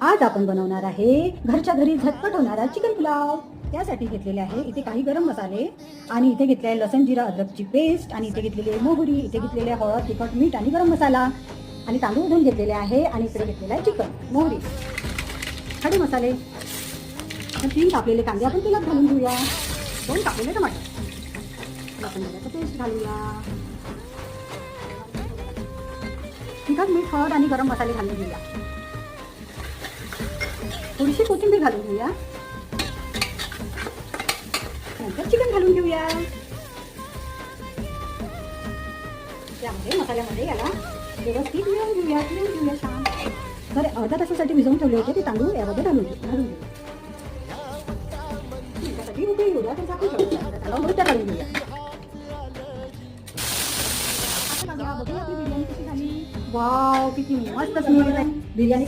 आज आपण बनवणार आहे घरच्या घरी झटपट होणारा चिकन पुलाव. त्यासाठी घेतलेले आहे इथे काही गरम मसाले आणि इथे घेतले आहे लसण जिरा अद्रकची पेस्ट आणि इथे घेतलेली आहे मोहरी, इथे घेतलेले आहे हळद तिखट मीठ आणि गरम मसाला आणि तांदूळ धुवून घेतलेले आहे आणि इकडे घेतलेला आहे चिकन मोहरी खडे मसाले. तर 3 कापलेले कांदे आपण तेलात घालून घेऊया. 2 कापलेले टमाटर आपण पेस्ट घालूया. तिखट मीठ हळद आणि गरम मसाले घालून घेऊया. थोडीशी कोथिंबीर घालून घेऊया. नंतर चिकन घालून घेऊया. त्यामध्ये मसाल्यामध्ये याला व्यवस्थित मिळवून घेऊया छान. तर अर्धा तासासाठी भिजवून ठेवले होते ते तांदूळ यामध्ये घालून घेऊया. त्यासाठी उकळी घेऊया. त्याचा आपण त्याला उकळी घालून घेऊया. आता बघूया आपली बिर्याणी कशी झाली. वाव किती मस्त स्मेल आहे बिर्याणी.